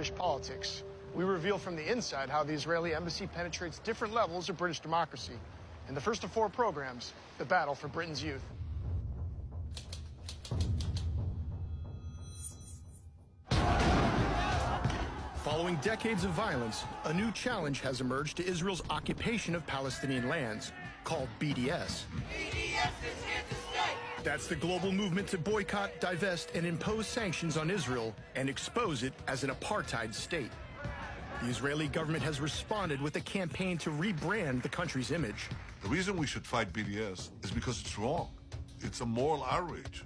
British politics. We reveal from the inside how the Israeli embassy penetrates different levels of British democracy. In the first of 4 programs, the battle for Britain's youth. Following decades of violence, a new challenge has emerged to Israel's occupation of Palestinian lands, called BDS. BDS is here to stay. That's the global movement to boycott, divest, and impose sanctions on Israel and expose it as an apartheid state. The Israeli government has responded with a campaign to rebrand the country's image. The reason we should fight BDS is because it's wrong. It's a moral outrage.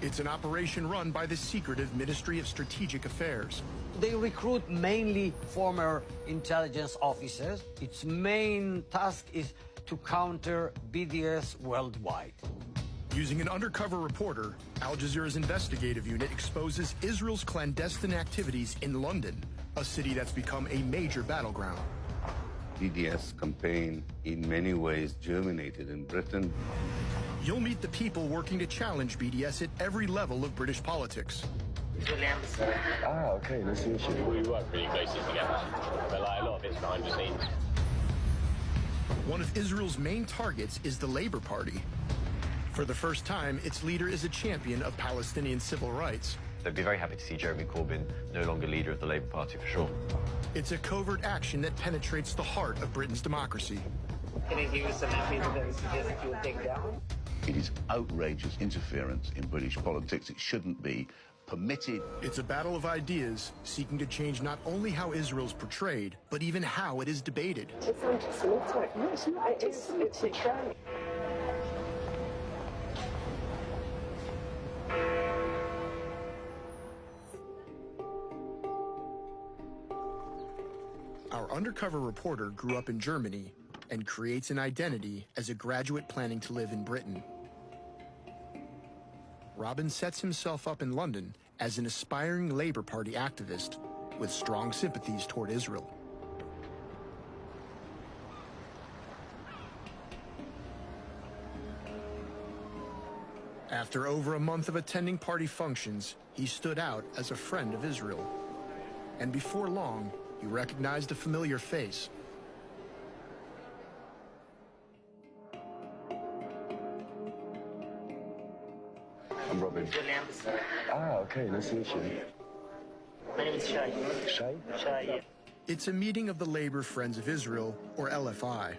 It's an operation run by the secretive Ministry of Strategic Affairs. They recruit mainly former intelligence officers. Its main task is to counter BDS worldwide. Using an undercover reporter, Al Jazeera's investigative unit exposes Israel's clandestine activities in London, a city that's become a major battleground. BDS campaign in many ways germinated in Britain. You'll meet the people working to challenge BDS at every level of British politics. Ah, okay, nice to meet you. We work really closely together, but like, a lot of it's behind the scenes. One of Israel's main targets is the Labour Party. For the first time, its leader is a champion of Palestinian civil rights. They'd be very happy to see Jeremy Corbyn no longer leader of the Labour Party, for sure. It's a covert action that penetrates the heart of Britain's democracy. Can I give you some MPs that you suggest that you would take down? It is outrageous interference in British politics. It shouldn't be permitted. It's a battle of ideas seeking to change not only how Israel's portrayed, but even how it is debated. It's anti-Semitic. No, it's not. It's a trend. Our undercover reporter grew up in Germany and creates an identity as a graduate planning to live in Britain. Robin sets himself up in London as an aspiring Labour Party activist with strong sympathies toward Israel. After over a month of attending party functions, he stood out as a friend of Israel. And before long, he recognized a familiar face. I'm Robin. Ah, okay, nice to meet you. My name is Shai. Shai? Shai, yeah. It's a meeting of the Labour Friends of Israel, or LFI,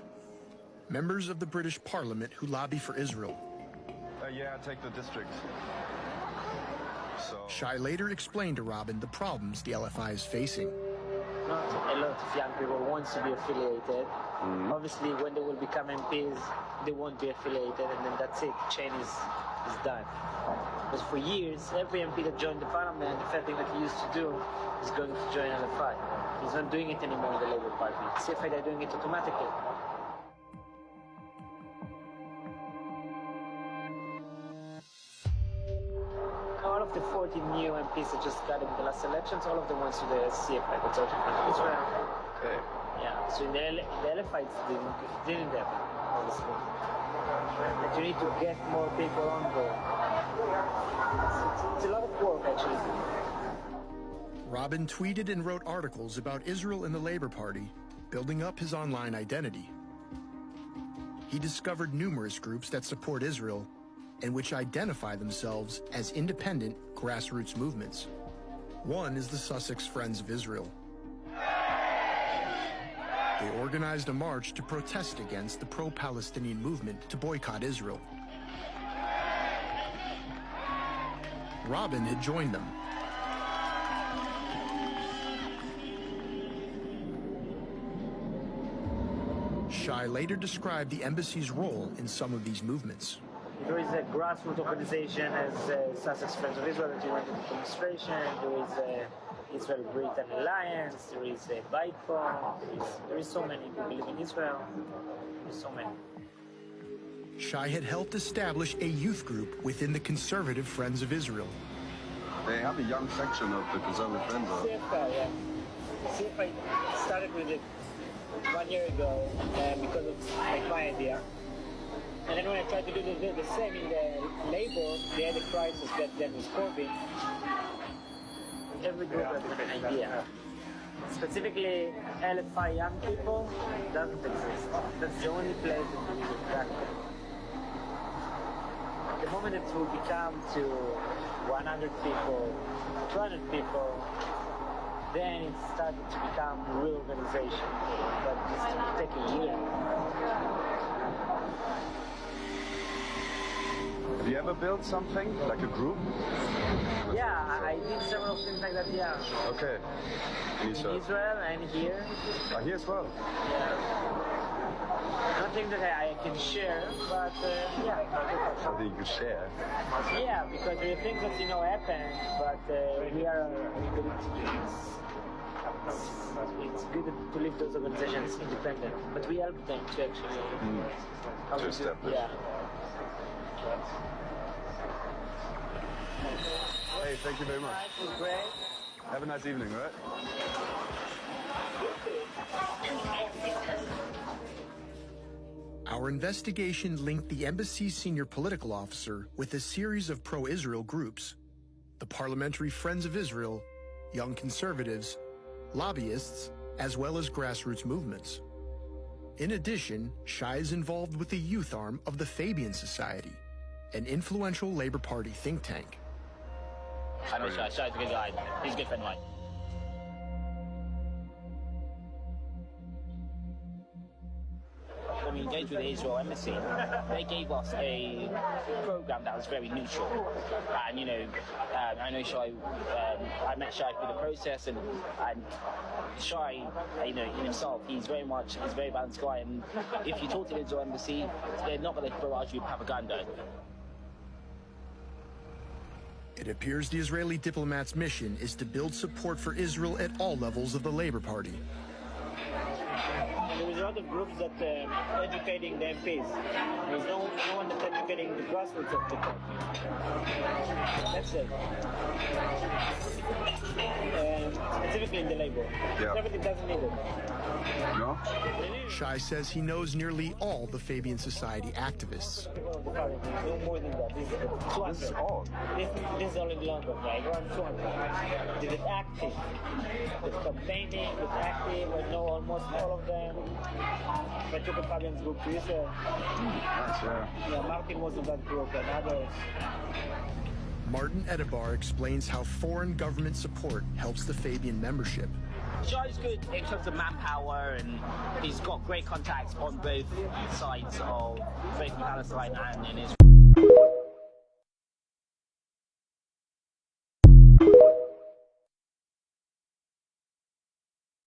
members of the British Parliament who lobby for Israel. Yeah, I take the district. So... Shai later explained to Robin the problems the LFI is facing. Not a lot of young people want to be affiliated. Obviously, when they will become MPs, they won't be affiliated, and then that's it. The chain is done. Because for years, every MP that joined the parliament, the first thing that he used to do is going to join LFI. He's not doing it anymore in the Labour Party. CFI, they're doing it automatically. All of the 40 new MPs that just got in the last elections, all of them went to the CFI, the Consortium of Israel. Okay. Yeah, so in the LFI, it didn't happen, obviously. But you need to get more people on board. It's a lot of work, actually. Robin tweeted and wrote articles about Israel and the Labour Party, building up his online identity. He discovered numerous groups that support Israel and which identify themselves as independent grassroots movements. One is the Sussex Friends of Israel. They organized a march to protest against the pro-Palestinian movement to boycott Israel. Robin had joined them. Shai later described the embassy's role in some of these movements. There is a grassroots organization as Sussex Friends of Israel that united the demonstration. There is a Israel-Britain Alliance. There is a Bike Forum. There is so many people live in Israel. There's so many. Shai had helped establish a youth group within the Conservative Friends of Israel. They have a young section of the Conservative Friends. CFI, yeah. CFI started with it 1 year ago because of my idea. And then when I tried to do the same in the Labour, they had a crisis back then with Corbyn. every group has a different idea. Specifically, LFI young people doesn't exist. That's the only place that we will practice. The moment it will become to 100 people, 200 people, then it started to become a real organization. But this will take a year. Have you ever built something, like a group? Yeah, I did several things like that, yeah. Okay. In Israel and here. Here as well? Yeah. Nothing that I can share, but yeah. Something you could share? Yeah, because there are things that happen, but we are. It's good to leave those organizations independent, but we help them to actually. To establish. Yeah. Hey, thank you very much. It was great. Have a nice evening, all right? Our investigation linked the embassy's senior political officer with a series of pro-Israel groups: the Parliamentary Friends of Israel, Young Conservatives, lobbyists, as well as grassroots movements. In addition, Shai is involved with the youth arm of the Fabian Society, an influential Labour Party think tank. I know Shai's a good guy. He's a good friend of mine. When we engaged with the Israel embassy, they gave us a program that was very neutral. And I know Shai. I met Shai through the process, and Shai, in himself, he's a very balanced guy. And if you talk to the Israel embassy, they're not going to barrage you with propaganda. It appears the Israeli diplomat's mission is to build support for Israel at all levels of the Labour Party. There is a lot of groups that are educating the MPs. There's no one that's educating the grassroots of the party. That's it. Specifically in the Labour. Everything doesn't need it. No? Shai says he knows nearly all the Fabian Society activists. No more than that. This is 200. This is all? This is all in London, right? Around 200. This is active. It's campaigning, it's active. I know almost all of them. I took a Fabian's group to Israel. Nice, Yeah, Martin was in that group and others. Martin Edebar explains how foreign government support helps the Fabian membership. Shai's good in terms of manpower, and he's got great contacts on both sides of both Palestine and in Israel.